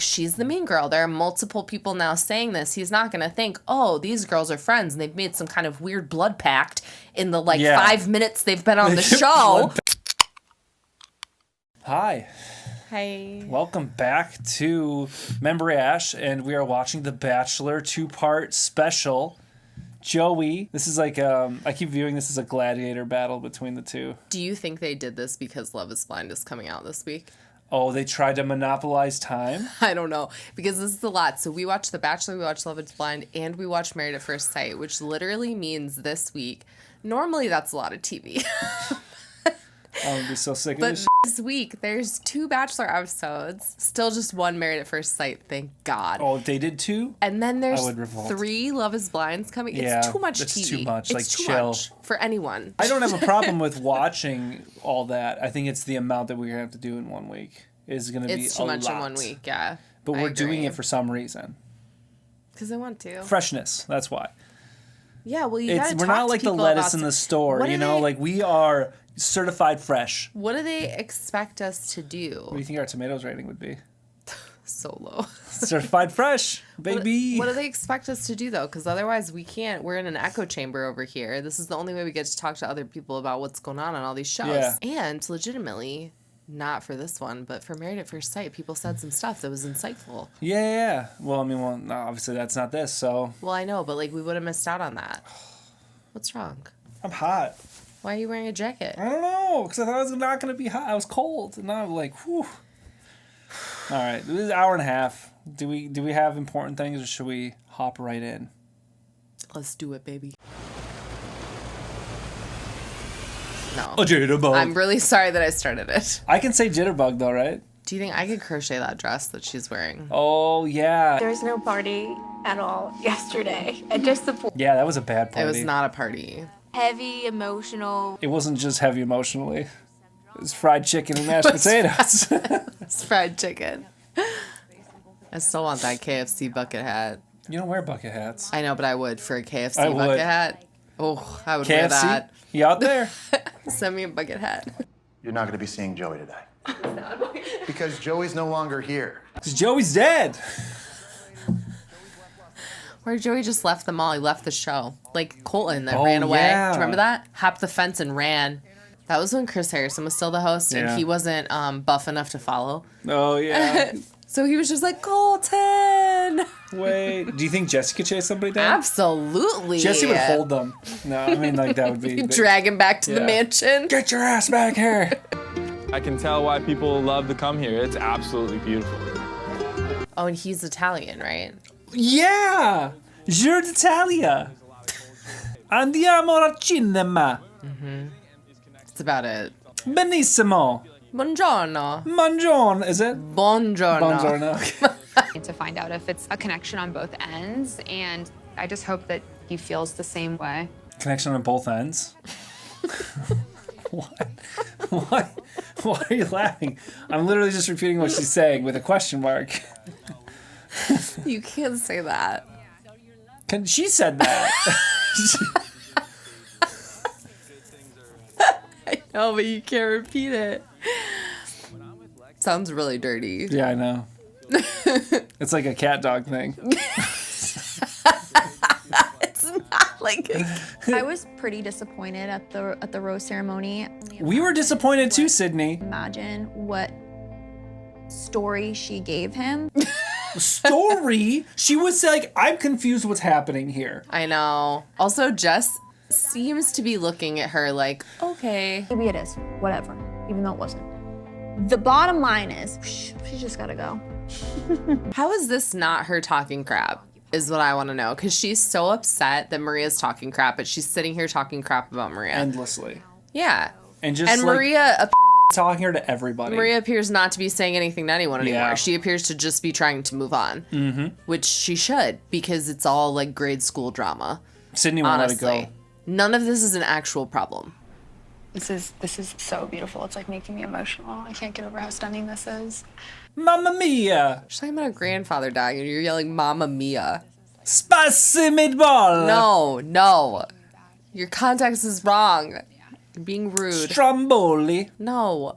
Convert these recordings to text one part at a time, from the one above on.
she's the mean girl. There are multiple people now saying this. He's not going to think, oh, these girls are friends and they've made some kind of weird blood pact in the 5 minutes they've been on the show. Hi. Hey. Welcome back to Member Ash, and we are watching The Bachelor 2-part special. Joey, this is like, I keep viewing this as a gladiator battle between the two. Do you think they did this because Love is Blind is coming out this week? Oh, they tried to monopolize time? I don't know, because this is a lot. So we watched The Bachelor, we watched Love is Blind, and we watched Married at First Sight, which literally means this week. Normally that's a lot of TV. I would be so sick of but this. This week, there's 2 Bachelor episodes. Still just 1 Married at First Sight, thank God. Oh, if they did 2? And then there's I would revolt. 3 Love is Blinds coming. Yeah, it's too much it's TV. too much. It's Like, too chill. much for anyone. I don't have a problem with watching all that. I think it's the amount that we're going to have to do in 1 week is going to be a lot. It's too much in 1 week, yeah. But we're doing it for some reason. Because I want to. Freshness, that's why. Yeah, well, you gotta talk we're not like the lettuce in the store, you know? Like, we are certified fresh. What do they expect us to do? What do you think our tomatoes rating would be? So low. Certified fresh, baby. What do they expect us to do, though? Because otherwise we can't. We're in an echo chamber over here. This is the only way we get to talk to other people about what's going on all these shows. Yeah. And legitimately, not for this one, but for Married at First Sight, people said some stuff that was insightful. Yeah. Well, I mean, no, obviously that's not this, so. Well, I know, but like we would have missed out on that. What's wrong? I'm hot. Why are you wearing a jacket? I don't know, because I thought it was not going to be hot. I was cold, and now I'm like, whew. All right, this is an hour and a half. Do we have important things, or should we hop right in? Let's do it, baby. No. A jitterbug. I'm really sorry that I started it. I can say jitterbug, though, right? Do you think I could crochet that dress that she's wearing? Oh, yeah. There was no party at all yesterday. I just support. Yeah, that was a bad party. It was not a party. Heavy, emotional. It wasn't just heavy emotionally. It was fried chicken and mashed potatoes. It's fried chicken. I still want that KFC bucket hat. You don't wear bucket hats. I know, but I would for a KFC I bucket would. hat. Oh, I would wear KFC? that. You out there? Send me a bucket hat. You're not going to be seeing Joey today. Because Joey's no longer here. Because Joey's dead. Where Joey just left them all. He left the show. Like Colton that Oh, ran away. yeah. Do you remember that? Hopped the fence and ran. That was when Chris Harrison was still the host, Yeah. and he wasn't buff enough to follow. Oh, yeah. So he was just like, Colton! Wait. Do you think Jesse could chase somebody down? Absolutely. Jesse would hold them. No, I mean, like, that would be... Drag him back to the Yeah. mansion. Get your ass back here. I can tell why people love to come here. It's absolutely beautiful. Oh, and he's Italian, right? Yeah. Giuro d'Italia. Andiamo al cinema. That's about it. Benissimo. Buongiorno. Buongiorno. Is it? Buongiorno. Buongiorno. To find out if it's a connection on both ends, and I just hope that he feels the same way. Connection on both ends. What? Why? Why are you laughing? I'm literally just repeating what she's saying with a question mark. You can't say that. She said that. I know, but you can't repeat it. Sounds really dirty. Yeah, I know. It's like a cat dog thing. It's not like I was pretty disappointed at the rose ceremony. We were disappointed too, Sydney. Imagine what story she gave him. Story? She was like, I'm confused what's happening here. I know. Also, Jess seems to be looking at her like, okay. Maybe it is. Whatever. Even though it wasn't. The bottom line is, she's just gotta go. How is this not her talking crap? Is what I want to know. Because she's so upset that Maria's talking crap, but she's sitting here talking crap about Maria. Endlessly. Yeah. And just And like, Maria talking her to everybody. Maria appears not to be saying anything to anyone anymore. Yeah. She appears to just be trying to move on. Which she should, because it's all like grade school drama. Sydney won't let it Honestly. go. None of this is an actual problem. This is so beautiful. It's like making me emotional. I can't get over how stunning this is. Mamma mia! She's talking about her grandfather dying and you're yelling Mamma Mia. Spassi meatball! No. Your context is wrong. You're being rude. Stromboli. No.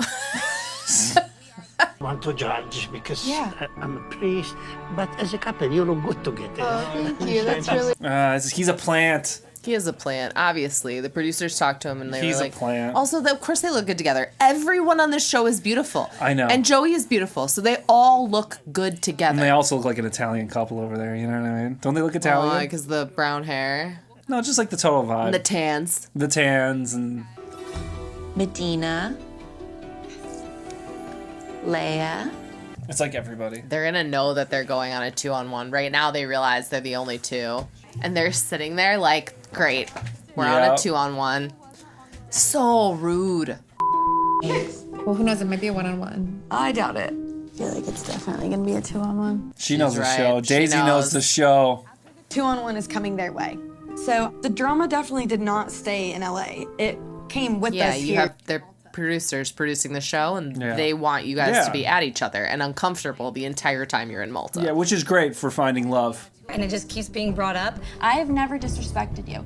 Want to judge because Yeah. I'm a priest, but as a couple, you look good together. Oh, thank you. That's really. He's a plant. He is a plant, obviously. The producers talked to him and they He's were a like, plant. Also, of course, they look good together. Everyone on this show is beautiful. I know. And Joey is beautiful, so they all look good together. And they also look like an Italian couple over there, you know what I mean? Don't they look Italian? Because the brown hair. No, just like the total vibe. And the tans. The tans and... Medina, Leia. It's like everybody. They're going to know that they're going on a 2-on-1. Right now, they realize they're the only two. And they're sitting there like, great, we're on a 2-on-1. So rude. Well, who knows? It might be a 1-on-1. I doubt it. I feel like it's definitely gonna be a 2-on-1. She knows the right. show. She Daisy knows the show. 2-on-1 is coming their way. So the drama definitely did not stay in LA. It came with Yeah, us you here. have their producers producing the show, and Yeah. they want you guys Yeah. to be at each other and uncomfortable the entire time you're in Malta. Yeah, which is great for finding love. And it just keeps being brought up. I have never disrespected you.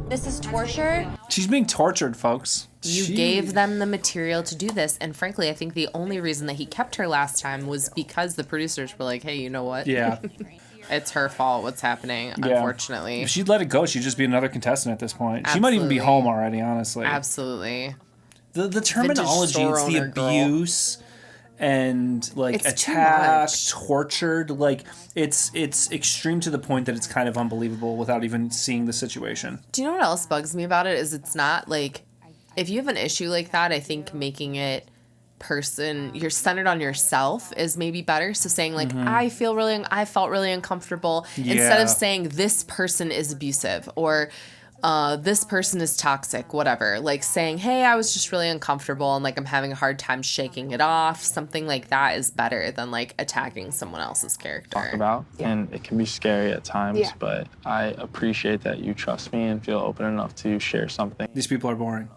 This is torture. She's being tortured, folks. You gave them the material to do this, and frankly, I think the only reason that he kept her last time was because the producers were like, hey, you know what? Yeah. It's her fault what's happening, unfortunately. If she'd let it go, she'd just be another contestant at this point. She might even be Absolutely. home already, honestly. Absolutely. The terminology, store it's the owner girl. abuse and like It's too attacked, much. tortured, like it's extreme to the point that it's kind of unbelievable without even seeing the situation. Do you know what else bugs me about it? Is it's not like, if you have an issue like that, I think making it you're centered on yourself is maybe better. So saying like, I felt really uncomfortable, instead of saying this person is abusive or this person is toxic, whatever. Like saying, hey, I was just really uncomfortable and like I'm having a hard time shaking it off. Something like that is better than like attacking someone else's character. Talk about, and it can be scary at times, but I appreciate that you trust me and feel open enough to share something. These people are boring.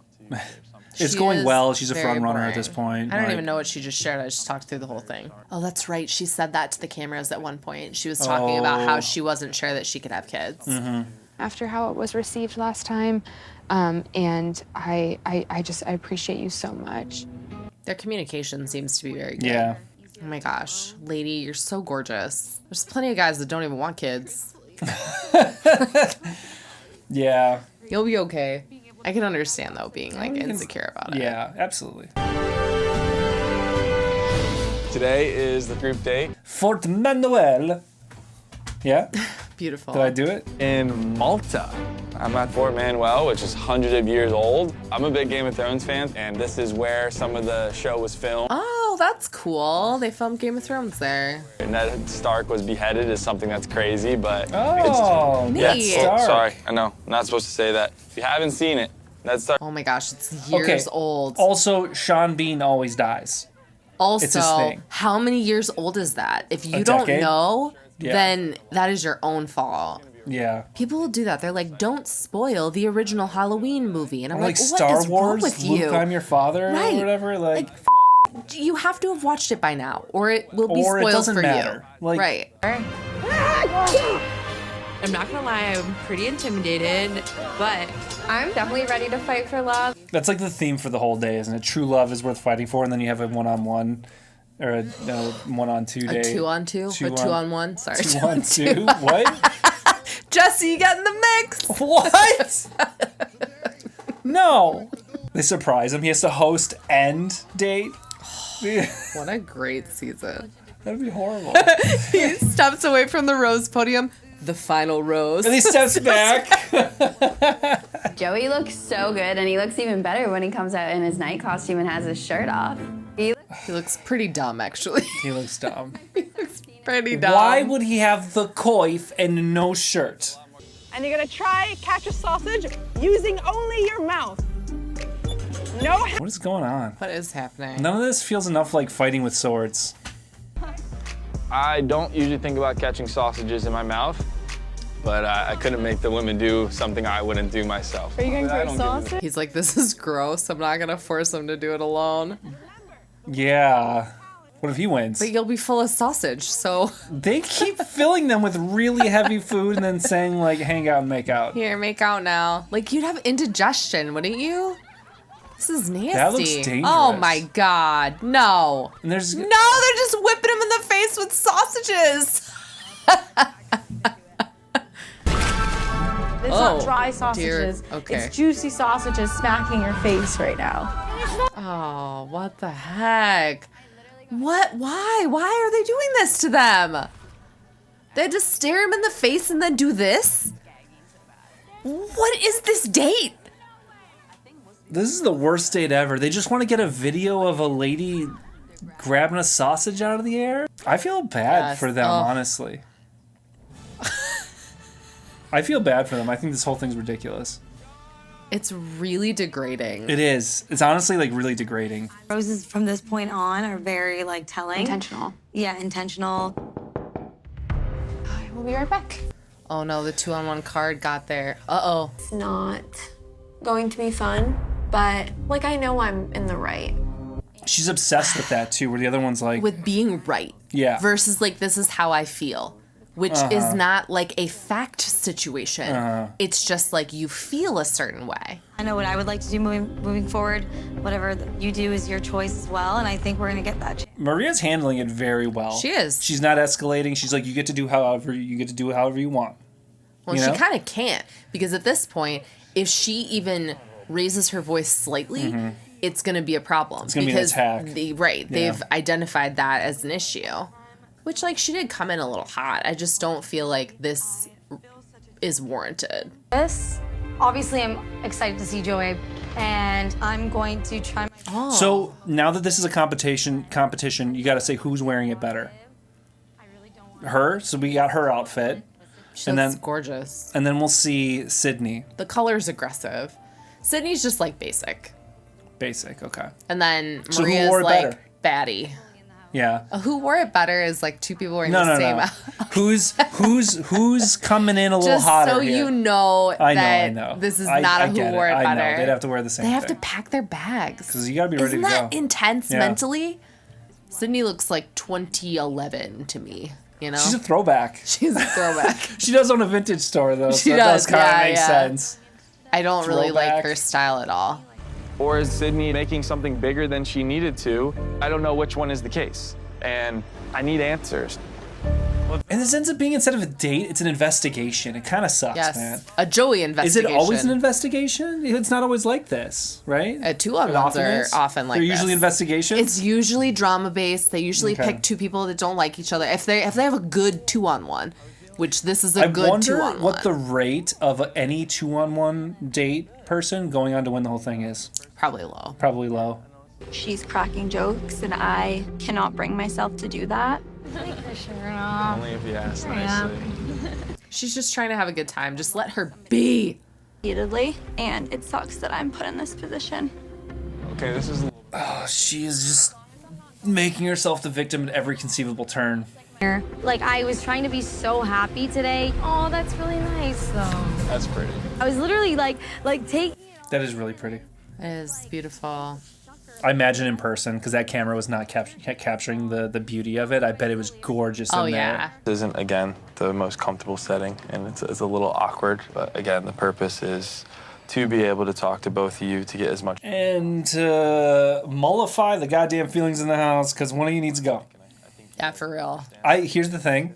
It's She going is well. She's a very front runner at boring. this point. I don't like- even know what she just shared. I just talked through the whole thing. Oh, that's right. She said that to the cameras at one point. She was talking about how she wasn't sure that she could have kids. After how it was received last time, and I appreciate you so much. Their communication seems to be very good. Yeah. Oh my gosh, lady, you're so gorgeous. There's plenty of guys that don't even want kids. Yeah. You'll be okay. I can understand though being like insecure about it. Yeah, absolutely. Today is the group date Fort Manuel. Yeah? Beautiful. Did I do it? in Malta. I'm at Fort Manuel, which is hundreds of years old. I'm a big Game of Thrones fan, and this is where some of the show was filmed. Oh, that's cool. They filmed Game of Thrones there. Ned Stark was beheaded is something that's crazy, but Oh, Neat. Ned Stark. sorry, I know, I'm not supposed to say that. If you haven't seen it, Ned Stark. Oh my gosh, it's years old. Also, Sean Bean always dies. It's his Also, thing. how many years old is that? If you A don't decade? know, Yeah. then that is your own fault. Yeah. People will do that. They're like, don't spoil the original Halloween movie. And I'm Or like, like what Star is wrong Wars, with Luke, you? I'm your father, Right. or whatever. Like You have to have watched it by now, or it will be Or it spoiled doesn't for matter. you. Like- Right. I'm not gonna lie, I'm pretty intimidated, but I'm definitely ready to fight for love. that's like the theme for the whole day, isn't it? True love is worth fighting for, and then you have a one-on-one or a one-on-two A day. 2-on-2? A 2-on-1? Sorry. 2-on-2? What? Jesse, you got in the mix. What? No. They surprise him. He has to host end date. What a great season. That'd be horrible. He steps away from the rose podium. The final rose. And he steps back. Joey looks so good, and he looks even better when he comes out in his night costume and has his shirt off. He looks pretty dumb, actually. He looks dumb. Pretty dumb. Why would he have the coif and no shirt? And you're gonna try catch a sausage using only your mouth. No. What is going on? What is happening? None of this feels enough like fighting with swords. I don't usually think about catching sausages in my mouth, but I couldn't make the women do something I wouldn't do myself. Are you going I for a don't give a- sausage? He's like, this is gross. I'm not going to force him to do it alone. Yeah. What if he wins? But you'll be full of sausage, so... They keep filling them with really heavy food and then saying, like, hang out and make out. Here, make out now. Like, you'd have indigestion, wouldn't you? This is nasty. That looks dangerous. Oh my God. No. And there's No, they're just whipping him in the face with sausages. It's not dry sausages. Dear. Okay. It's juicy sausages smacking your face right now. Oh, what the heck? What? Why? Why are they doing this to them? They just stare him in the face and then do this? What is this date? This is the worst date ever. They just want to get a video of a lady grabbing a sausage out of the air. I feel bad for them, honestly. I feel bad for them. I think this whole thing's ridiculous. It's really degrading. It is. It's honestly like really degrading. Roses from this point on are very like telling. Intentional. Yeah, intentional. We'll be right back. Oh no, the 2-on-1 card got there. Uh-oh. It's not going to be fun, but like I know I'm in the right. She's obsessed with that too, where the other one's like... With being right. Yeah. Versus like, this is how I feel. Which is not like a fact situation. It's just like you feel a certain way. I know what I would like to do moving forward. Whatever you do is your choice as well, and I think we're gonna get that chance. Maria's handling it very well. She is. She's not escalating. She's like, you get to do however you want. Well, you she know? kind of can't, because at this point, if she even raises her voice slightly, it's going to be a problem. It's going to be an attack. They've identified that as an issue. Which, like, she did come in a little hot. I just don't feel like this is warranted. Obviously, I'm excited to see Joey, and I'm going to try my... So now that this is a competition, you got to say who's wearing it better. Her. So we got her outfit. She looks gorgeous. And then we'll see Sydney. The color's aggressive. Sydney's just like basic. Basic, okay. And then So who Maria's wore it like better? baddie. Yeah. Who wore it better is like two people wearing No. same Who's coming in a little just hotter so here? you know I that know. this is I not a get who wore it I better. know. They'd have to wear the same They have thing. to pack their bags. Because you got to be ready Isn't to that go. intense Yeah. mentally? Sydney looks like 2011 to me, you know? She's a throwback. She's a throwback. She does own a vintage store, though, She so does, that does kind of yeah, make yeah. sense. I don't really like Throwback. her style at all. Or is Sydney making something bigger than she needed to? I don't know which one is the case, and I need answers. And this ends up being, instead of a date, it's an investigation. It kind of sucks, Yes. man. A Joey Is investigation. it always an investigation? It's not always like this, right? Two of It them often are is? often like They're usually this. investigations? It's usually drama based. They usually Okay. pick two people that don't like each other. If they have a good 2-on-1, which this is a I good wonder 2-on-1. what the rate of any 2-on-1 date person going on to win the whole thing is. Probably low. Probably low. She's cracking jokes, and I cannot bring myself to do that. Only if you ask nicely. She's just trying to have a good time. Just let her be. Repeatedly, and it sucks that I'm put in this position. Okay, this is... Oh, she is just making herself the victim at every conceivable turn. Like, I was trying to be so happy today. Oh, that's really nice, though. That's pretty. I was literally like take. That is really pretty. It is beautiful. I imagine in person, because that camera was not capturing the beauty of it. I bet it was gorgeous in there. This isn't, again, the most comfortable setting, and it's a little awkward. But again, the purpose is to be able to talk to both of you to get as much... And to mollify the goddamn feelings in the house, because one of you needs to go. Yeah, for real. Here's the thing.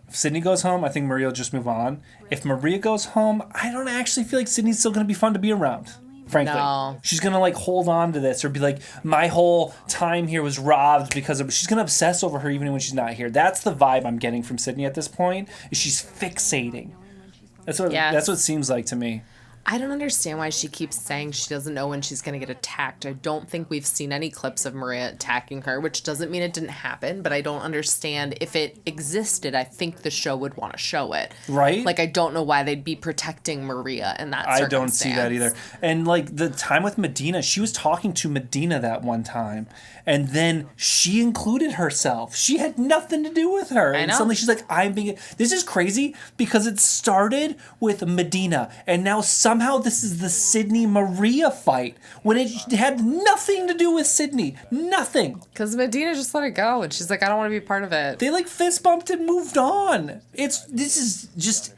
If Sydney goes home, I think Maria will just move on. If Maria goes home, I don't actually feel like Sydney's still going to be fun to be around. Frankly, No. She's gonna like hold on to this or be like, my whole time here was robbed because of. She's gonna obsess over her even when she's not here. That's the vibe I'm getting from Sydney at this point. Is she's fixating. That's what it seems like to me. I don't understand why she keeps saying she doesn't know when she's going to get attacked. I don't think we've seen any clips of Maria attacking her, which doesn't mean it didn't happen, but I don't understand. If it existed, I think the show would want to show it. Right? Like, I don't know why they'd be protecting Maria in that circumstance. I don't see that either. And like the time with Medina, she was talking to Medina that one time, and then she included herself. She had nothing to do with her. And suddenly she's like, I'm being... This is crazy because it started with Medina, and now somehow this is the Sydney Maria fight when it had nothing to do with Sydney. Nothing. Because Medina just let it go, and she's like, I don't want to be part of it. They like fist bumped and moved on. This is just...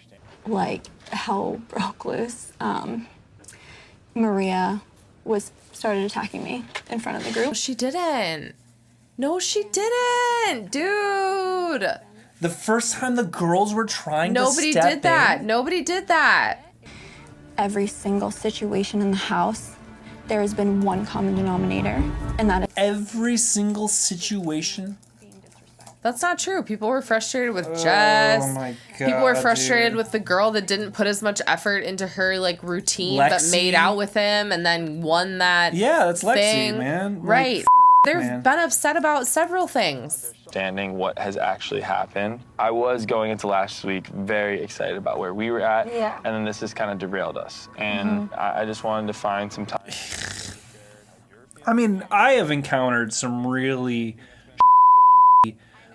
Like, hell broke loose. Maria started attacking me in front of the group. No, she didn't. No, she didn't, dude. The first time the girls were trying to step in. Nobody did that. Nobody did that. Every single situation in the house, there has been one common denominator, and that is every single situation. That's not true. People were frustrated with Jess. Oh my God, people were frustrated dude. with the girl that didn't put as much effort into her like routine, Lexi. but made out with him and then won that. Yeah, that's Lexi, thing. man. Like, Right. They've man. been upset about several things. Understanding what has actually happened. I was going into last week very excited about where we were at, and then this has kind of derailed us. And I just wanted to find some time. I mean, I have encountered some really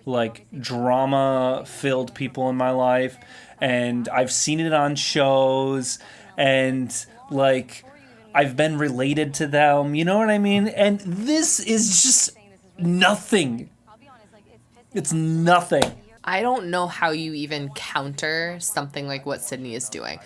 like drama-filled people in my life, and I've seen it on shows, and like I've been related to them, you know what I mean? And this is just nothing. It's nothing. I don't know how you even counter something like what Sydney is doing.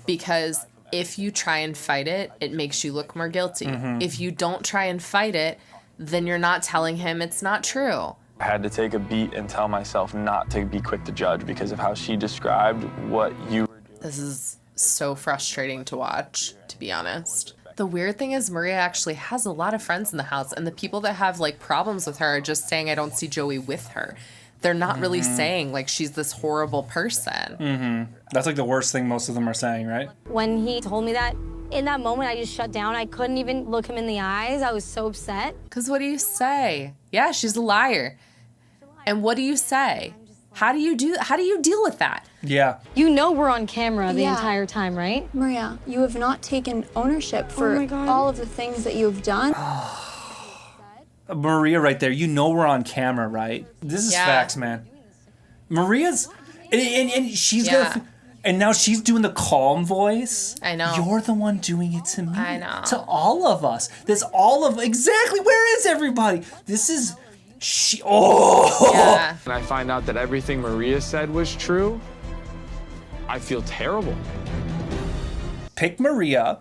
Because if you try and fight it, it makes you look more guilty. If you don't try and fight it, then you're not telling him it's not true. I had to take a beat and tell myself not to be quick to judge because of how she described what you were doing. This is so frustrating to watch, to be honest. The weird thing is Maria actually has a lot of friends in the house, and the people that have like problems with her are just saying, I don't see Joey with her. They're not really saying like she's this horrible person. That's like the worst thing most of them are saying, right? When he told me that, in that moment, I just shut down. I couldn't even look him in the eyes. I was so upset. Because what do you say? Yeah, she's a liar. And what do you say? How do you deal with that? Yeah. You know we're on camera the entire time, right? Maria, you have not taken ownership for all of the things that you have done. Maria right there, you know we're on camera, right? This is facts, man. Maria's, and she's gonna, and now she's doing the calm voice. I know. You're the one doing it to me. I know. To all of us. Exactly, where is everybody? This is, Yeah. And I find out that everything Maria said was true, I feel terrible. Pick Maria,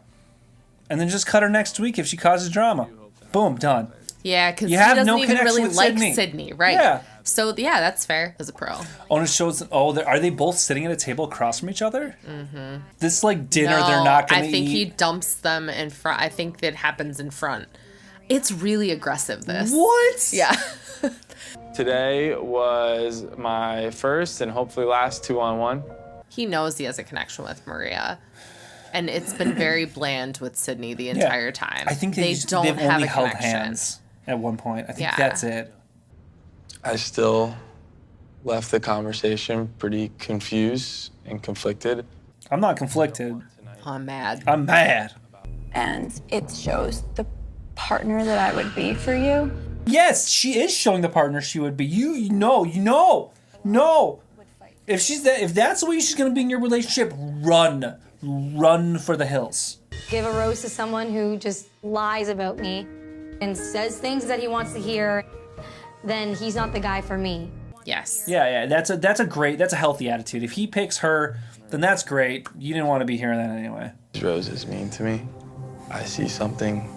and then just cut her next week if she causes drama. Boom, done. Yeah, because he have doesn't no even connection really with like Sydney. Sydney, right? Yeah. So, yeah, that's fair as a pro. Oh, and it shows, are they both sitting at a table across from each other? This, like, dinner they're not going to eat. I think he dumps them in front. I think that happens in front. It's really aggressive, this. What? Yeah. Today was my first and hopefully last 2-on-1. He knows he has a connection with Maria. And it's been very bland with Sydney the entire time. I think they've only have a held connection. hands at one point. I think that's it. I still left the conversation pretty confused and conflicted. I'm not conflicted. I'm mad. I'm mad. And it shows the partner that I would be for you. Yes, she is showing the partner she would be. You know. If that's the way she's gonna be in your relationship, run for the hills. Give a rose to someone who just lies about me and says things that he wants to hear, then he's not the guy for me. Yes. Yeah. That's a healthy attitude. If he picks her, then that's great. You didn't want to be hearing that anyway. Roses mean to me. I see something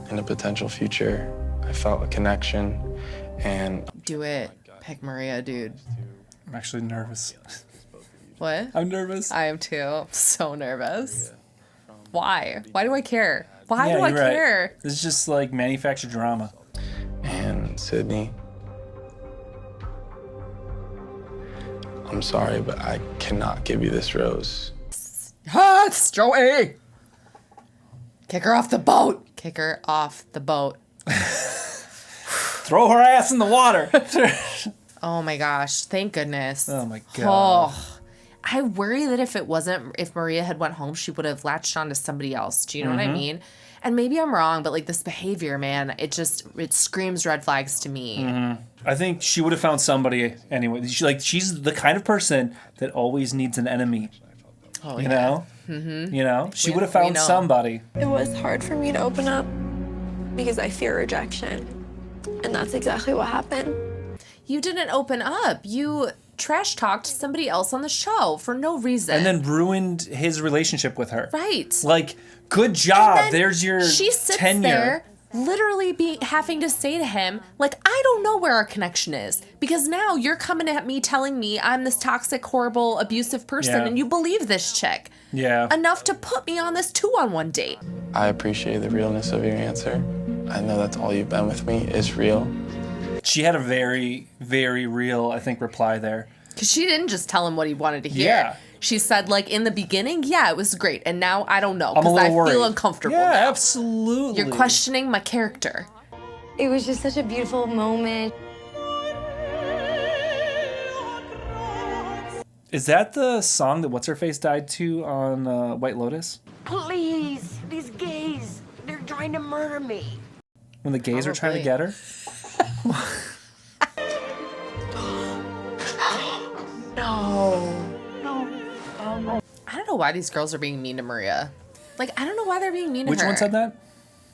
in a potential future. I felt a connection, and Do it. Pick Maria, dude. I'm actually nervous. What? I'm nervous. I am too. I'm so nervous. Why? Why do I care? Why do I you're right. care? This is just like manufactured drama. And Sydney, I'm sorry, but I cannot give you this rose. Ah, it's Joey! Kick her off the boat. Kick her off the boat. Throw her ass in the water. Oh my gosh. Thank goodness. Oh my God. Oh. I worry that if Maria had went home, she would have latched on to somebody else. Do you know what I mean? And maybe I'm wrong, but like this behavior, man, it screams red flags to me. I think she would have found somebody anyway. She's the kind of person that always needs an enemy. Oh, you yeah. know? You know? She would have found somebody. It was hard for me to open up because I fear rejection. And that's exactly what happened. You didn't open up. You trash talked somebody else on the show for no reason. And then ruined his relationship with her. Right. Like, good job. There's your she sits tenure. there literally having to say to him, like, I don't know where our connection is. Because now you're coming at me telling me I'm this toxic, horrible, abusive person, and you believe this chick. Yeah. Enough to put me on this 2-on-1 date. I appreciate the realness of your answer. I know that's all you've been with me is real. She had a very, very real, I think, reply there. Because she didn't just tell him what he wanted to hear. Yeah. She said, like, in the beginning, yeah, it was great. And now I don't know. I'm a Because I little feel worried. uncomfortable Yeah, now. absolutely. You're questioning my character. It was just such a beautiful moment. Is that the song that What's-Her-Face died to on White Lotus? Please, these gays, they're trying to murder me. When the gays are trying to get her? I don't know why these girls are being mean to Maria. Like, I don't know why they're being mean to her. Which one said that?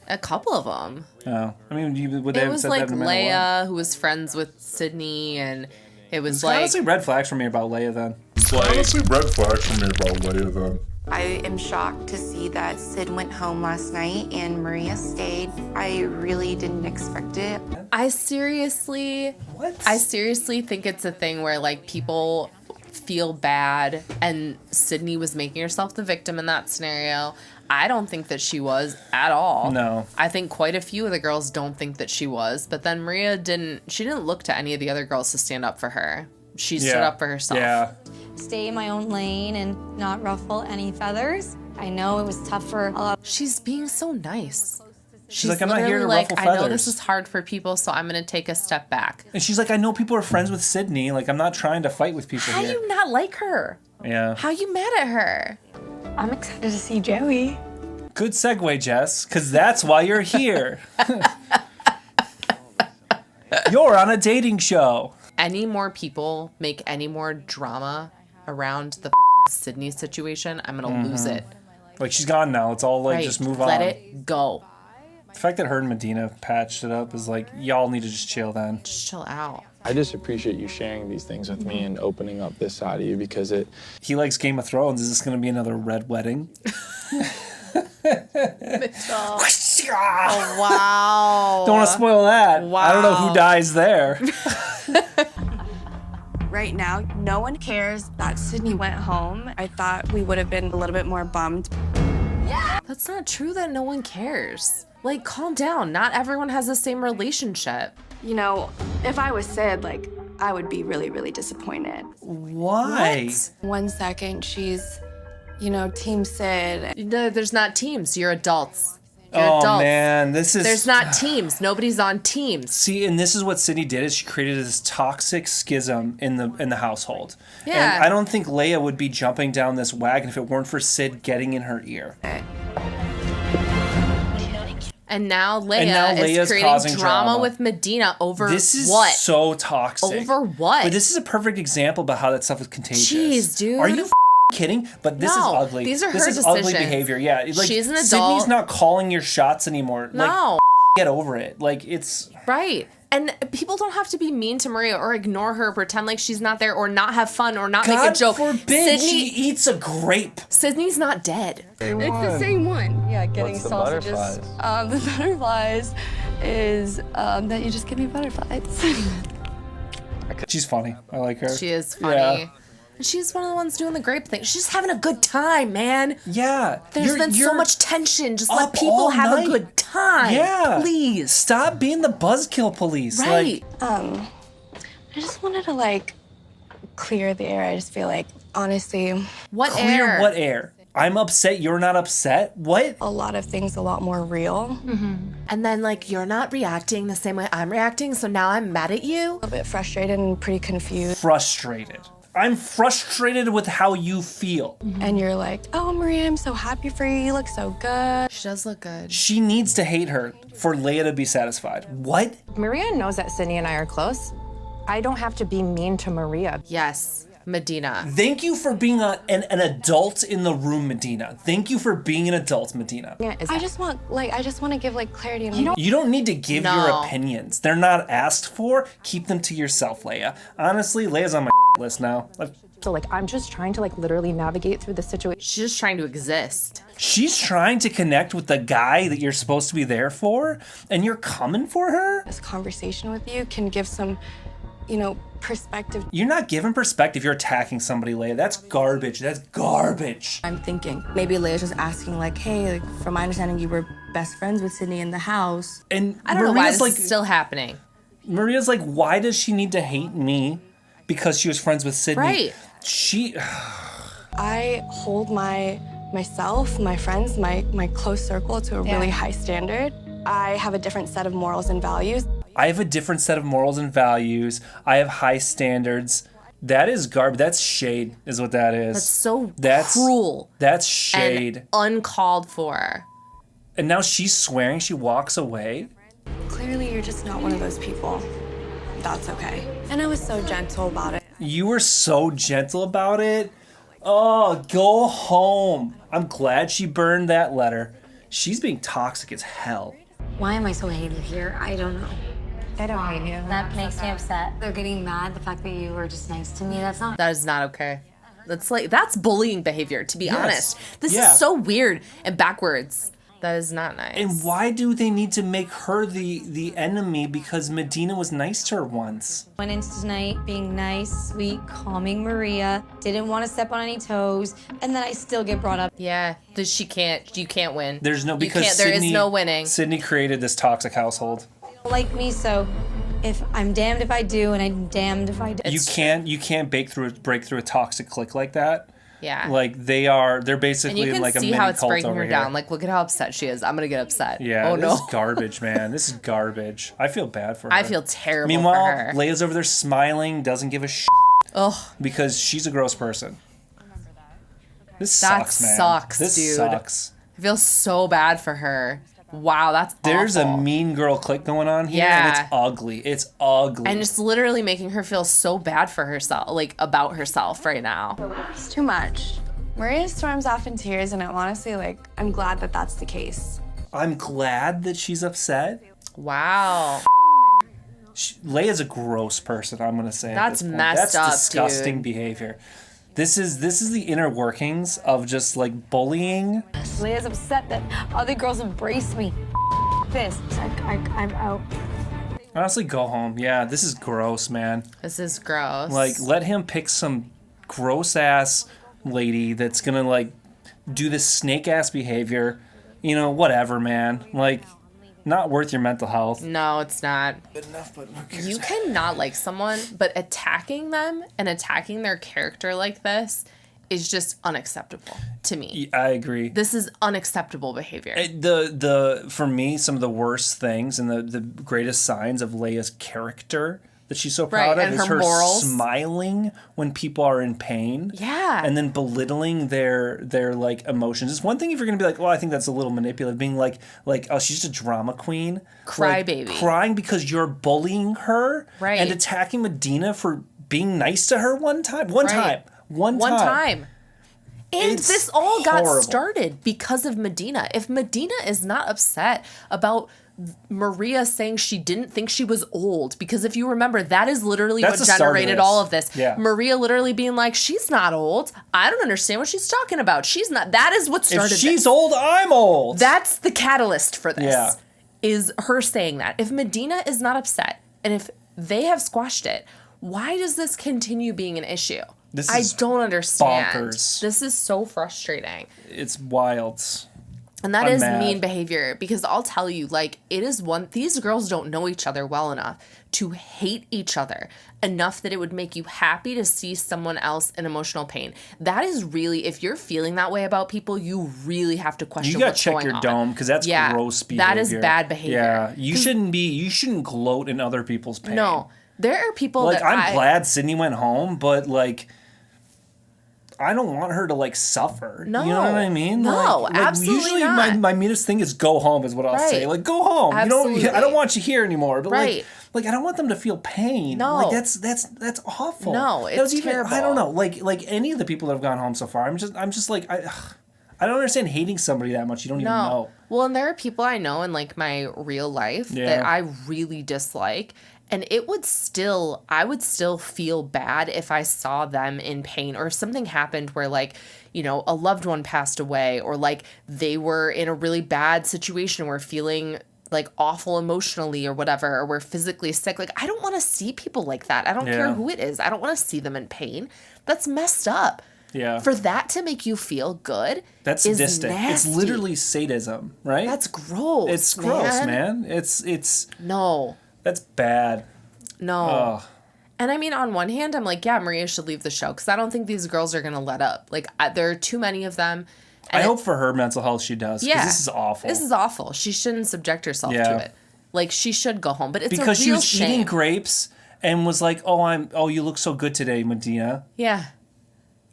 A couple of them. Oh. I mean, would they It have was said like that no matter Leia, who was friends with Sydney, and it was what? like... Honestly, red flags for me about Leia then. Honestly, red flags for me about Leia then. I am shocked to see that Sid went home last night and Maria stayed. I really didn't expect it. I seriously think it's a thing where, like, people feel bad, and Sydney was making herself the victim in that scenario. I don't think that she was at all. No. I think quite a few of the girls don't think that she was, but then Maria didn't look to any of the other girls to stand up for her. She stood up for herself. Yeah. Stay in my own lane and not ruffle any feathers. I know it was tough for a lot. She's being so nice. She's like, I'm not here to like, ruffle I know feathers. this is hard for people, so I'm going to take a step back. And she's like, I know people are friends with Sydney. Like, I'm not trying to fight with people How here. do you not like her? Yeah. How you mad at her? I'm excited to see Joey. Good segue, Jess, because that's why you're here. You're on a dating show. Any more people make any more drama around the Sydney situation, I'm going to lose it. Like, she's gone now. It's all like, just move on. Let it go. The fact that her and Medina patched it up is like, y'all need to just chill then. Just chill out. I just appreciate you sharing these things with me and opening up this side of you because it... He likes Game of Thrones. Is this going to be another red wedding? Oh, wow. Don't want to spoil that. Wow. I don't know who dies there. Right now, no one cares that Sydney went home. I thought we would have been a little bit more bummed. That's not true that no one cares. Like, calm down. Not everyone has the same relationship. You know, if I was Sid, like, I would be really, really disappointed. Why? What? 1 second, she's, you know, Team Sid. No, there's not teams. You're adults. You're Oh, adults. man. This is... There's not teams. Nobody's on teams. See, and this is what Sydney did, is she created this toxic schism in the household. Yeah. And I don't think Leia would be jumping down this wagon if it weren't for Sid getting in her ear. And now Leia is creating drama with Medina over This is what? so toxic. Over what? But this is a perfect example about how that stuff is contagious. Jeez, dude. Are you kidding? But this is No, ugly. these are this her is ugly decisions. behavior. Yeah, like, She's an adult. Sydney's not calling your shots anymore. No. Like, get over it. Like, it's... Right. And people don't have to be mean to Maria or ignore her, pretend like she's not there, or not have fun, or not make a joke. God forbid she eats a grape. Sydney's not dead. It's the same one. Yeah, getting What's the sausages. butterflies? The butterflies is that you just give me butterflies. She's funny. I like her. She is funny. Yeah. And she's one of the ones doing the grape thing. She's having a good time, man. Yeah. There's been so much tension. Just let people all have night. a good time. Yeah. Please. Stop being the buzzkill police. Right. Like, I just wanted to, like, clear the air. I just feel like, honestly... What clear air? what air? I'm upset, you're not upset? What? A lot of things a lot more real. And then, like, you're not reacting the same way I'm reacting, so now I'm mad at you. A little bit frustrated and pretty confused. Frustrated. I'm frustrated with how you feel. And you're like, oh, Maria, I'm so happy for you. You look so good. She does look good. She needs to hate her for Leia to be satisfied. What? Maria knows that Sydney and I are close. I don't have to be mean to Maria. Yes. Medina. Thank you for being an adult in the room, Medina. Thank you for being an adult, Medina. I just want to give like clarity. You don't need to give your opinions. They're not asked for. Keep them to yourself, Leia. Honestly, Leia's on my list now. So like, I'm just trying to like literally navigate through the situation. She's just trying to exist. She's trying to connect with the guy that you're supposed to be there for, and you're coming for her? This conversation with you can give some, perspective. You're not giving perspective. You're attacking somebody, Leia. That's garbage. That's garbage. I'm thinking maybe Leia's just asking like, hey, like, from my understanding, you were best friends with Sydney in the house. And I don't know why this is still happening. Maria's like, why does she need to hate me because she was friends with Sydney? Right. I hold myself, my friends, my close circle to a really high standard. I have a different set of morals and values. I have a different set of morals and values. I have high standards. That is garbage. That's shade, is what that is. That's cruel. That's shade. And uncalled for. And now she's swearing. She walks away. Clearly, you're just not one of those people. That's okay. And I was so gentle about it. You were so gentle about it. Oh, go home. I'm glad she burned that letter. She's being toxic as hell. Why am I so hated here? I don't know. I don't hate you. That makes me upset. They're getting mad. The fact that you were just nice to me, That is not okay. That's bullying behavior, to be honest. This is so weird and backwards. That is not nice. And why do they need to make her the enemy because Medina was nice to her once? Went into tonight being nice, sweet, calming Maria. Didn't want to step on any toes, and then I still get brought up. Yeah, you can't win. There is no winning. Sydney created this toxic household. Like me, so if I'm damned if I do, and I'm damned if I don't. You can't break through a toxic clique like that. Yeah. Like they're basically and you can like a see mini how it's cult breaking over her here. down. Like, look at how upset she is. I'm gonna get upset. Yeah. Oh this no. is garbage, man. This is garbage. I feel bad for her. I feel terrible Meanwhile, for her. Leia's over there smiling, doesn't give a shit. Ugh. Because she's a gross person. This sucks, man. This dude. Sucks. I feel so bad for her. Wow, that's There's awful. a mean girl clique going on here, Yeah. and it's ugly. It's ugly. And it's literally making her feel so bad for herself, like about herself right now. It's too much. Maria storms off in tears, and I'm glad that that's the case. I'm glad that she's upset. Wow. Leia's a gross person, I'm gonna say. That's That's messed up, disgusting dude. behavior. This is the inner workings of just like bullying. Leia's upset that other girls embrace me. This, I'm out. Honestly, go home. Yeah, this is gross, man. This is gross. Like, let him pick some gross ass lady that's gonna like do this snake ass behavior. Whatever, man. Like, not worth your mental health. No, it's not. Good enough, but who cares? You cannot like someone, but attacking them and attacking their character like this is just unacceptable to me. I agree. This is unacceptable behavior. For me, some of the worst things and the greatest signs of Leia's character that she's so proud of is her morals. Smiling when people are in pain. Yeah. And then belittling their like emotions. It's one thing if you're gonna be like, well, I think that's a little manipulative, being like, oh, she's just a drama queen. Crybaby. Like, crying because you're bullying her. Right. And attacking Medina for being nice to her one time. One time. And this all got started because of Medina. If Medina is not upset about Maria saying she didn't think she was old, because if you remember, that is literally what generated all of this. Yeah. Maria literally being like, she's not old. I don't understand what she's talking about. She's not. That is what started If she's old, I'm old. That's the catalyst for this. Yeah. Is her saying that. If Medina is not upset, and if they have squashed it, why does this continue being an issue? I don't understand. Bonkers. This is so frustrating. It's wild. And that is mean behavior, because I'll tell you, like, these girls don't know each other well enough to hate each other enough that it would make you happy to see someone else in emotional pain. That is really, if you're feeling that way about people, you really have to question what's going on. You gotta check your dome, because that's gross behavior. That is bad behavior. Yeah, you shouldn't gloat in other people's pain. No, there are people I'm glad Sydney went home, but like, I don't want her to like suffer. No. You know what I mean? No, absolutely usually not. my meanest thing is go home is what I'll say. Like, go home. Absolutely. I don't want you here anymore. But right. like I don't want them to feel pain. No. Like that's awful. No, it's terrible. I don't know. Like any of the people that have gone home so far, I'm just like I don't understand hating somebody that much. You don't even know. Well, and there are people I know in like my real life that I really dislike. And I would still feel bad if I saw them in pain or if something happened where like, you know, a loved one passed away or like they were in a really bad situation where feeling like awful emotionally or whatever, or we're physically sick. Like, I don't want to see people like that. I don't care who it is. I don't want to see them in pain. That's messed up. Yeah. For that to make you feel good, that's sadistic. It's literally sadism, right? That's gross. It's gross, man. It's no. That's bad. No. Ugh. And I mean, on one hand, I'm like, yeah, Maria should leave the show because I don't think these girls are gonna let up. Like, there are too many of them. I hope for her mental health she does. Yeah. This is awful. This is awful. She shouldn't subject herself to it. Like, she should go home. But it's because a real she was shame. eating grapes and was like, "Oh, you look so good today, Medina." Yeah.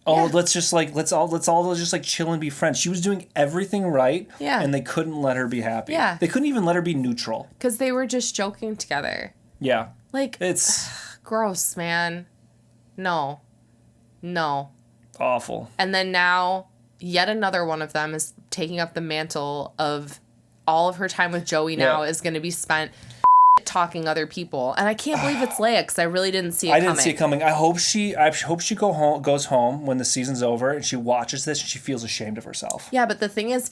Oh, let's all just like chill and be friends. She was doing everything right. Yeah. And they couldn't let her be happy. Yeah. They couldn't even let her be neutral. Because they were just joking together. Yeah. Like, it's gross, man. No. Awful. And then now, yet another one of them is taking up the mantle of all of her time with Joey now is going to be spent talking other people, and I can't believe it's Leia because I really didn't see it coming. I didn't see it coming. I hope she goes home when the season's over and she watches this and she feels ashamed of herself. Yeah, but the thing is,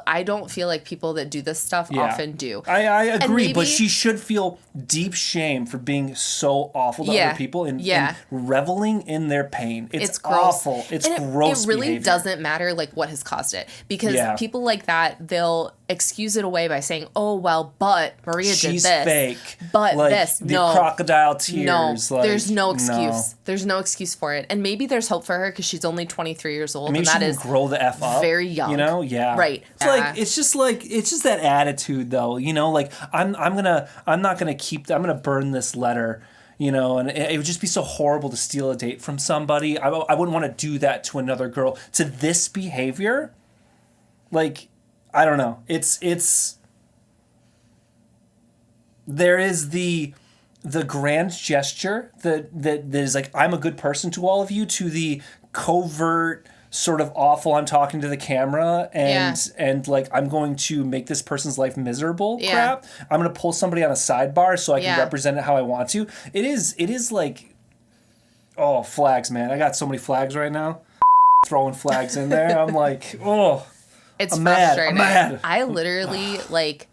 I don't feel like people that do this stuff often do. I agree, but she should feel deep shame for being so awful to other people and reveling in their pain. It's awful. It's gross. It really behavior. doesn't matter like what has caused it because people like that, they'll excuse it away by saying, "Oh well, but Maria did this." She's fake. But like, this, the crocodile tears. No, there's no excuse. No. There's no excuse for it. And maybe there's hope for her because she's only 23 years old. Maybe and she that can is grow the F up. Very young. You know? Yeah. Right. It's just that attitude though. You know, like I'm gonna burn this letter. You know, and it would just be so horrible to steal a date from somebody. I wouldn't want to do that to another girl. To this behavior, like, I don't know. It's there is the grand gesture that is like, I'm a good person to all of you, to the covert sort of awful, I'm talking to the camera and like I'm going to make this person's life miserable crap. I'm going to pull somebody on a sidebar so I can represent it how I want to. It is like, oh, flags, man. I got so many flags right now. Throwing flags in there. I'm like, oh. It's I'm frustrating. mad. I literally, like,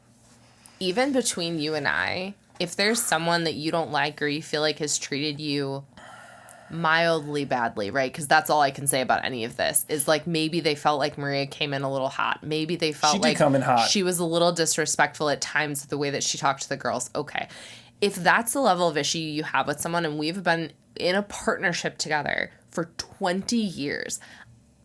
even between you and I, if there's someone that you don't like or you feel like has treated you mildly badly, right? Because that's all I can say about any of this is like maybe they felt like Maria came in a little hot. Maybe they felt like come in hot. She was a little disrespectful at times with the way that she talked to the girls. Okay. If that's the level of issue you have with someone and we've been in a partnership together for 20 years,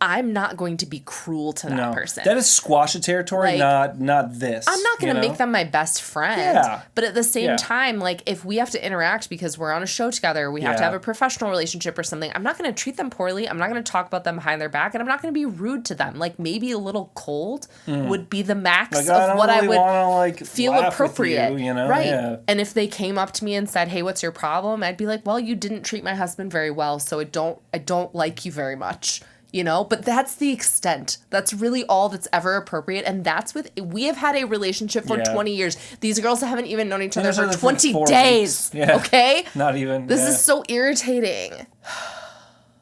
I'm not going to be cruel to that person. That is squasha territory, like, not this. I'm not going to make them my best friend. Yeah. But at the same time, like, if we have to interact because we're on a show together, we have to have a professional relationship or something, I'm not going to treat them poorly. I'm not going to talk about them behind their back, and I'm not going to be rude to them. Like, maybe a little cold would be the max of what I would feel appropriate. You know? Right. Yeah. And if they came up to me and said, "Hey, what's your problem?" I'd be like, "Well, you didn't treat my husband very well, so I don't like you very much." You know, but that's the extent. That's really all that's ever appropriate. And that's we have had a relationship for 20 years. These girls haven't even known each other for 20 days. Yeah. Okay? Not even. This is so irritating.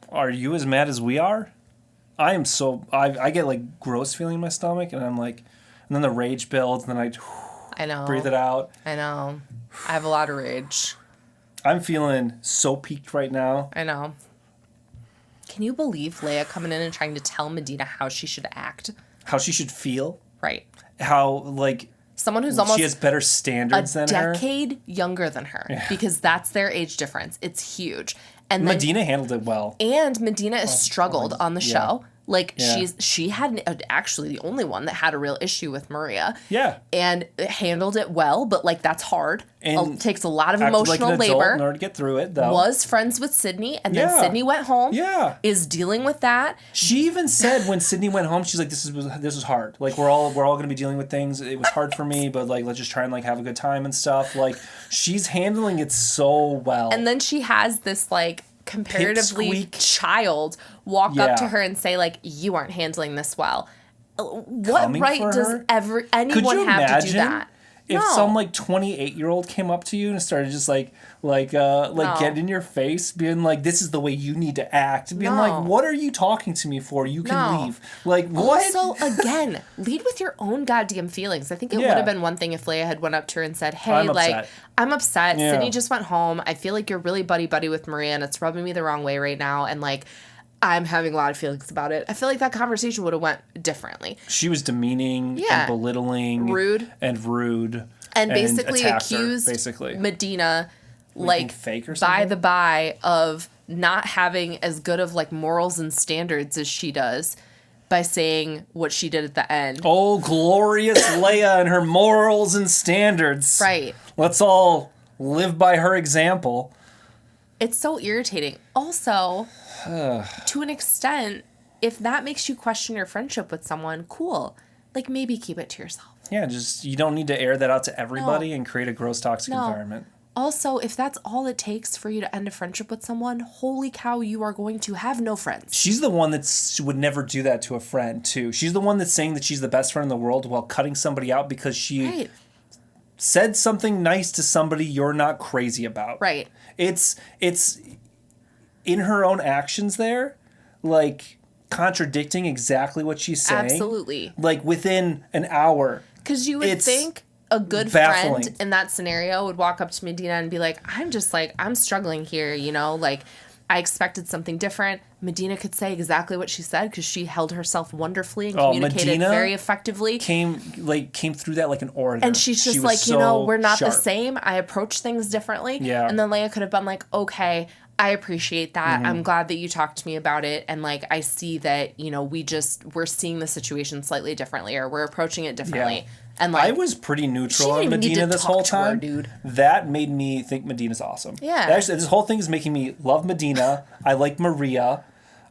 Are you as mad as we are? I am so, I get like gross feeling in my stomach and I'm like, and then the rage builds and then I know. Breathe it out. I know. I have a lot of rage. I'm feeling so peaked right now. I know. Can you believe Leia coming in and trying to tell Medina how she should act? How she should feel? Right. How, like... Someone who's almost... She has better standards than her. A decade younger than her. Yeah. Because that's their age difference. It's huge. And Medina handled it well. And Medina has struggled on the show. Like, she had actually the only one that had a real issue with Maria. Yeah. And handled it well, but, like, that's hard. And it takes a lot of acted emotional like an adult labor. in order to get through it, though. Was friends with Sydney, and then Sydney went home. Yeah. Is dealing with that. She even said when Sydney went home, she's like, this was hard. Like, we're all going to be dealing with things. It was hard for me, but, like, let's just try and, like, have a good time and stuff. Like, she's handling it so well. And then she has this, like, comparatively child walk up to her and say, like, you aren't handling this well. What Coming right does anyone have to do that? If some like 28-year-old came up to you and started just like getting in your face, being like, "This is the way you need to act," being like, "What are you talking to me for? You can leave." Like, what? Also, again, lead with your own goddamn feelings. I think it would have been one thing if Leia had went up to her and said, "Hey, I'm upset. Yeah. Sydney just went home. I feel like you're really buddy with Maria, and it's rubbing me the wrong way right now, and like." I'm having a lot of feelings about it. I feel like that conversation would have went differently. She was demeaning and belittling. Rude. And basically accused Medina, like, fake or by the by, of not having as good of, like, morals and standards as she does by saying what she did at the end. Oh, glorious Leia and her morals and standards. Right. Let's all live by her example. It's so irritating. Also, to an extent, if that makes you question your friendship with someone, cool. Like, maybe keep it to yourself. Yeah, just, you don't need to air that out to everybody and create a gross, toxic environment. Also, if that's all it takes for you to end a friendship with someone, holy cow, you are going to have no friends. She's the one that would never do that to a friend, too. She's the one that's saying that she's the best friend in the world while cutting somebody out because she said something nice to somebody you're not crazy about. Right. It's in her own actions there, like, contradicting exactly what she's saying. Absolutely. Like, within an hour. Because you would think a good friend in that scenario would walk up to Medina and be like, I'm struggling here, you know? Like, I expected something different. Medina could say exactly what she said because she held herself wonderfully and communicated Medina very effectively. Came through that like an orator. And she's just like, you know, we're not the same. I approach things differently. Yeah. And then Leia could have been like, okay, I appreciate that. Mm-hmm. I'm glad that you talked to me about it. And, like, I see that, you know, we're seeing the situation slightly differently, or we're approaching it differently. Yeah. And, like, I was pretty neutral on Medina this whole time. Dude. That made me think Medina's awesome. Yeah. Actually, this whole thing is making me love Medina. I like Maria.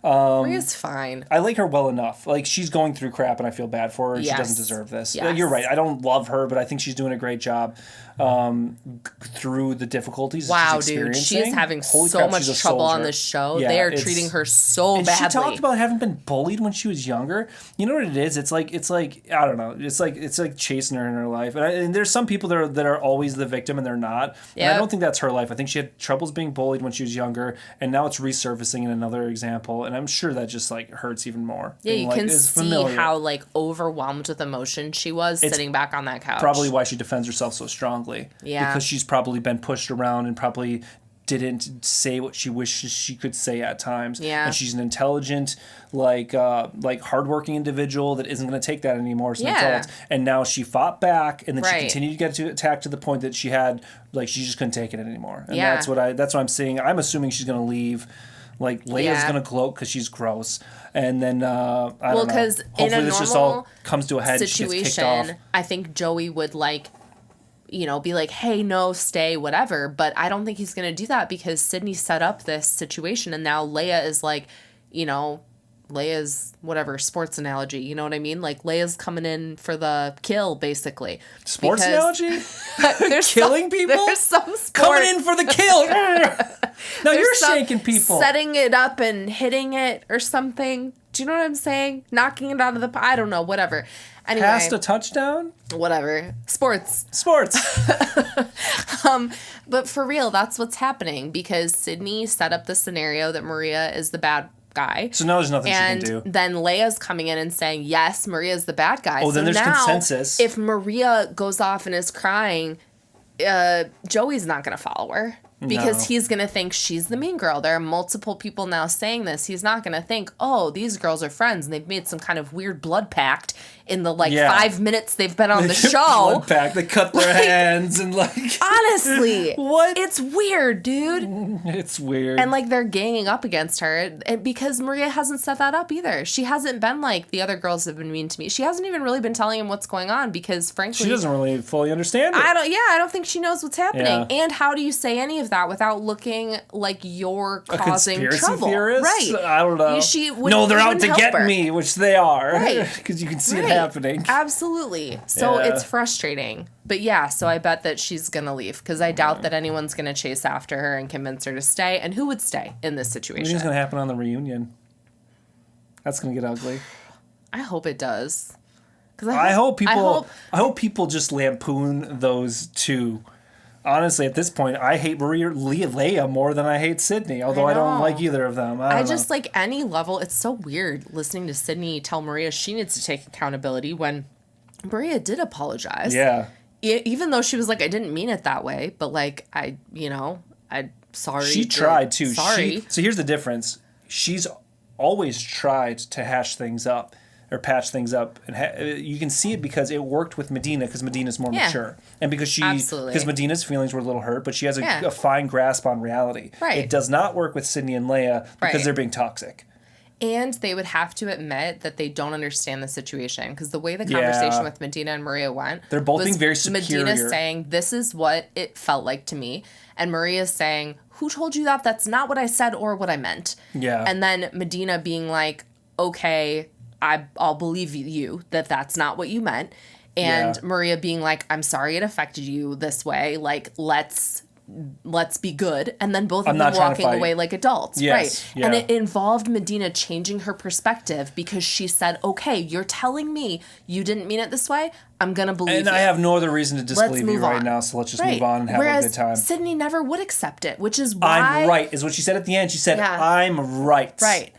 Maria's fine. I like her well enough. Like, she's going through crap and I feel bad for her. And she doesn't deserve this. Yes. You're right. I don't love her, but I think she's doing a great job through the difficulties wow, she's dude. experiencing. She is having Holy so crap, much she's a trouble on soldier. this show. Yeah, they are treating her so badly. She talked about having been bullied when she was younger. You know what it is? It's like I don't know. It's like chasing her in her life. And there's some people that are always the victim and they're not. And I don't think that's her life. I think she had troubles being bullied when she was younger, and now it's resurfacing in another example. And I'm sure that just like hurts even more. Yeah, you like, can see how like overwhelmed with emotion she was sitting back on that couch. Probably why she defends herself so strongly. Yeah, because she's probably been pushed around and probably didn't say what she wishes she could say at times. Yeah. And she's an intelligent, like hardworking individual that isn't going to take that anymore as an adult. And now she fought back, and then she continued to get attacked to the point that she had, like, she just couldn't take it anymore. And that's what I'm saying. I'm assuming she's going to leave. Like, Leia's going to gloat because she's gross. And then, I don't know. Because hopefully in a this just all comes to a head situation, and she gets kicked off. I think Joey would, like, you know, be like, hey, no, stay, whatever. But I don't think he's going to do that because Sydney set up this situation. And now Leia is like, you know, Leia's whatever sports analogy. You know what I mean? Like, Leia's coming in for the kill, basically. Sports analogy? There's killing people? There's some sport. Coming in for the kill. No, you're shanking people. Setting it up and hitting it or something. Do you know what I'm saying? Knocking it out of the... I don't know. Whatever. Anyway, past a touchdown? Whatever. Sports. But for real, that's what's happening because Sydney set up the scenario that Maria is the bad guy. So now there's nothing she can do. And then Leia's coming in and saying, yes, Maria's the bad guy. Oh, then there's consensus. If Maria goes off and is crying, Joey's not going to follow her. because he's going to think she's the mean girl. There are multiple people now saying this. He's not going to think, oh, these girls are friends and they've made some kind of weird blood pact in the 5 minutes they've been on the show. Blood pact. They cut their hands and honestly, what? It's weird, dude. It's weird. And they're ganging up against her because Maria hasn't set that up either. She hasn't been like the other girls have been mean to me. She hasn't even really been telling him what's going on because frankly, she doesn't really fully understand it. I don't think she knows what's happening. Yeah. And how do you say any of that without looking like you're causing a conspiracy trouble? Theorist? Right. I don't know. No, they're out to get me, which they are. Right. Because you can see it happening. Absolutely. So it's frustrating. But yeah, so I bet that she's going to leave because I doubt that anyone's going to chase after her and convince her to stay. And who would stay in this situation? What do you think is going to happen on the reunion? That's going to get ugly. I hope it does. I hope people just lampoon those two. Honestly, at this point, I hate Leia more than I hate Sydney, although I don't like either of them. I just like any level. It's so weird listening to Sydney tell Maria she needs to take accountability when Maria did apologize. Yeah. Even though she was like, I didn't mean it that way, but I'm sorry. She tried too. Sorry. So here's the difference. She's always tried to hash things up. Or patch things up, and you can see it because it worked with Medina because Medina's more mature, and because Medina's feelings were a little hurt, but she has a fine grasp on reality. Right. It does not work with Sydney and Leia because they're being toxic. And they would have to admit that they don't understand the situation because the way the conversation with Medina and Maria went, they're both being very superior. Medina saying, "This is what it felt like to me," and Maria's saying, "Who told you that? That's not what I said or what I meant." Yeah. And then Medina being like, "Okay, I'll believe you that that's not what you meant." And Maria being like, I'm sorry it affected you this way. Let's be good. And then both of them walking away like adults. Yes. Right. Yeah. And it involved Medina changing her perspective because she said, okay, you're telling me you didn't mean it this way. I'm going to believe you. And I have no other reason to disbelieve you right now, so let's just move on and have a good time. Sydney never would accept it, which is why... I'm right, is what she said at the end. She said, I'm right. Right.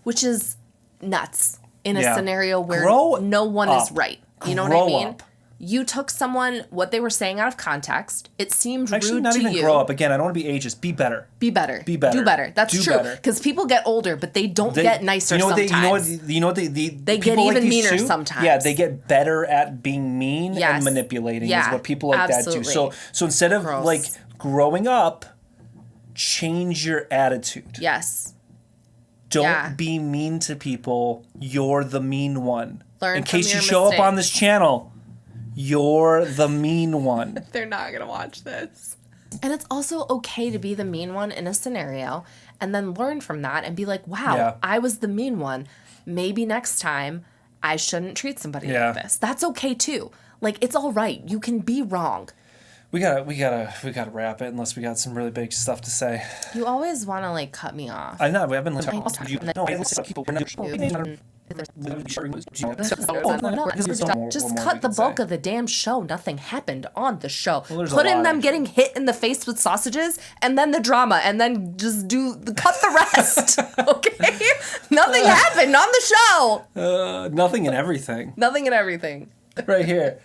Which is nuts. In a scenario where no one is right. You know what I mean? You took someone, what they were saying out of context. It seemed rude to you. Actually, not even grow up. Again, I don't want to be ageist. Be better. Be better. Be better. Do better. That's true. Because people get older, but they don't get nicer sometimes. They get even meaner sometimes. Yeah, they get better at being mean and manipulating is what people like that do. So instead of growing up, change your attitude. Yes. Don't be mean to people. You're the mean one. Learn in case you show up on this channel, you're the mean one. They're not going to watch this. And it's also okay to be the mean one in a scenario and then learn from that and be like, wow, I was the mean one. Maybe next time I shouldn't treat somebody like this. That's okay too. It's all right. You can be wrong. We gotta wrap it unless we got some really big stuff to say. You always want to cut me off. I know. I've been listening. Just cut the bulk of the damn show. Nothing happened on the show. Put in them getting hit in the face with sausages, and then the drama, and then just cut the rest. Okay, nothing happened on the show. Nothing and everything. Nothing and everything. Right here.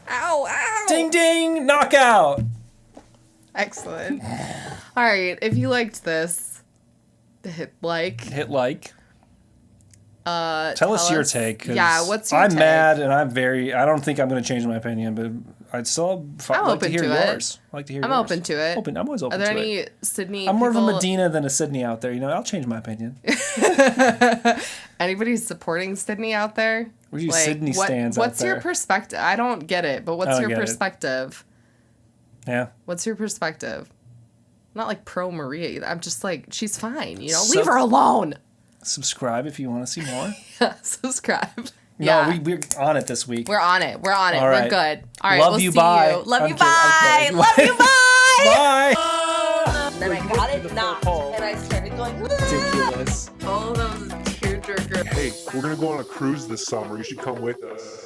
Ow, ow. Ding, ding, knockout. Excellent. All right, if you liked this, hit like. Tell us your take. Yeah, what's your take? I'm mad and I don't think I'm going to change my opinion, but I'd still like to hear yours. I'd like to hear yours. I'm open to it. I'm always open to it. Are there any Sydney I'm more of a Medina than a Sydney out there. I'll change my opinion. Anybody supporting Sydney out there? Where do you Sydney stands out there? What's your perspective? I don't get it, but what's your perspective? Yeah. What's your perspective? Not pro Maria either. I'm just she's fine. Leave her alone. Subscribe if you want to see more. Yeah, subscribe. No, we're on it this week. We're on it. All right. We're good. All right. Love you. Bye. Love you. Bye. Love you. Bye. Bye. And then I got it knocked, and I started going. Ridiculous. Oh, that was a tearjerker. Hey, we're gonna go on a cruise this summer. You should come with us.